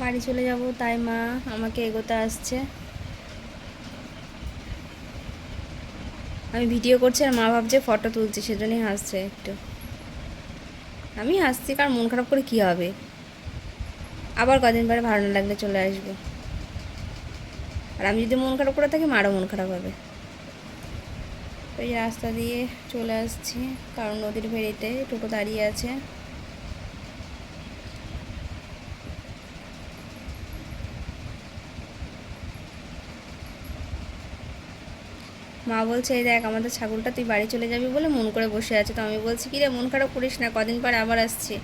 বাড়ি চলে যাব, তাই মা আমাকে এগোতে আসছে। আমি ভিডিও করছি আর মা ভাবছে ফটো তুলছি, সেজন্যই হাসছে একটু। আমি হাসছি কারণ মন খারাপ করে কী হবে, আবার কদিন পরে ভালো না লাগলে চলে আসবো। আর আমি যদি মন খারাপ করে থাকি মারও মন খারাপ হবে। এই রাস্তা দিয়ে চলে আসছি কারণ নদীর ভেড়িতে টোটো দাঁড়িয়ে আছে। মা বলছে এই দেখ আমাদের ছাগলটা, তুই বাড়ি চলে যাবি বলে মন করে বসে আছে। তো আমি বলছি কি রে, মন খারাপ করিস না, কদিন পরে আবার আসছি।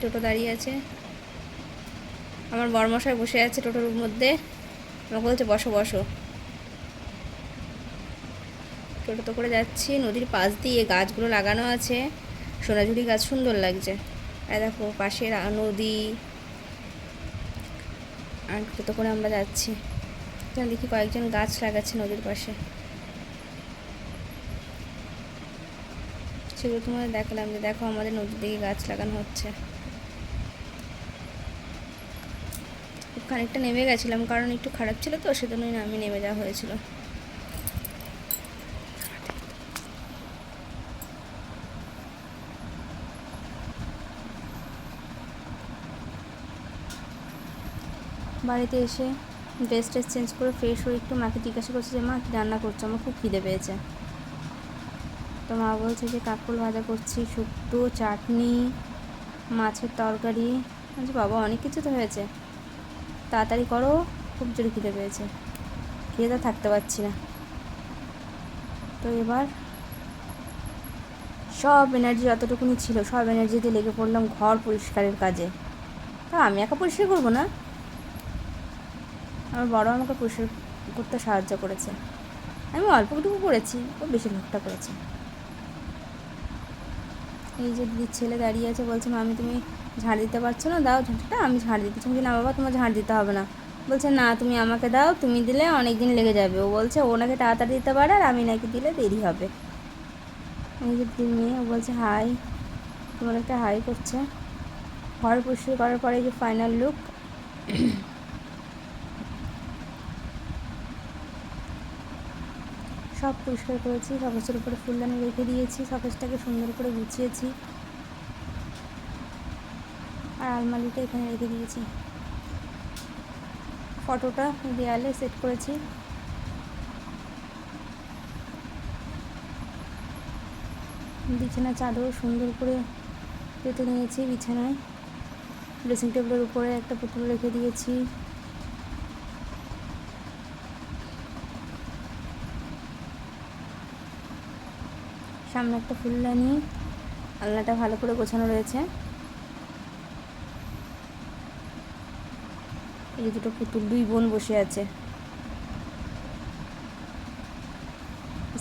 টোটো দাঁড়িয়ে আছে, আমার বরমশাই বসে আছে টোটোর মধ্যে, আমাকে বলছে বসো বসো। টোটোতে করে যাচ্ছি, নদীর পাশ দিয়ে গাছগুলো লাগানো আছে, সোনাঝুরি গাছ, সুন্দর লাগছে। আর দেখো পাশে নদী, আর টোটো করে আমরা যাচ্ছি। দেখি কয়েকজন গাছ লাগাচ্ছে নদীর পাশে, সেগুলো তোমাদের দেখালাম যে দেখো আমাদের নদীর দিকে গাছ লাগানো হচ্ছে। খানিকটা নেমে গেছিলাম কারণ একটু খারাপ ছিল তো, সেজন্যই না আমি নেমে যাওয়া হয়েছিল। বাড়িতে এসে ড্রেস চেঞ্জ করে ফ্রেশ হয়ে একটু মাকে জিজ্ঞাসা করছি যে মা কী রান্না করছো, আমার খুব খিদে পেয়েছে। তো মা বলছে যে কাঁকরোল ভাজা করছি, শুক্তো, চাটনি, মাছের তরকারি। বলছি বাবা অনেক কিছু তো হয়েছে, তাড়াতাড়ি করো, খুব জোরে খিদে পেয়েছে, খেয়ে তো থাকতে পারছি না। তো এবার সব এনার্জি যতটুকুনি ছিল সব এনার্জি দিয়ে লেগে পড়লাম ঘর পরিষ্কারের কাজে। তা আমি একা পরিষ্কার করবো না, আমার বড় আমাকে পরিষ্কার করতে সাহায্য করেছে। আমি অল্পটুকু করেছি, ও বেশিরভাগটা করেছে। এই যে দিদির ছেলে দাঁড়িয়ে আছে, বলছে মামি তুমি ঝাড় দিতে পারছো না, দাও ঝাঁটটা, আমি ঝাড় দিতেছি। বলছি না বাবা তোমার ঝাড় দিতে হবে না। বলছে না তুমি আমাকে দাও, তুমি দিলে অনেক দিন লেগে যাবে। ও বলছে ও নাকি তাড়াতাড়ি দিতে পারে আর আমি নাকি দিলে দেরি হবে। এই যে দিদির মেয়ে, ও বলছে হাই, তোমার একটা হাই করছে। ঘর পরিষ্কার করার পরে যে ফাইনাল লুক, সব পরিষ্কার করেছি, শোকেসের উপরে ফুলদানি রেখে দিয়েছি, শোকেসটাকে সুন্দর করে গুছিয়েছি, আর আলমারিটা এখানে রেখে দিয়েছি। ফটোটা দেয়ালে সেট করেছি। বিছানা চাদর সুন্দর করে পেতে নিয়েছি বিছানায়। ড্রেসিং টেবিলের উপরে একটা পুতুল রেখে দিয়েছি। সামনে একটা ফুলদানি, আলনাটা ভালো করে গোছানো রয়েছে। এই দুটো পুতুল, দুই বোন বসে আছে।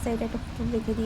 সাইডে একটা পুতুল রেখে দিয়ে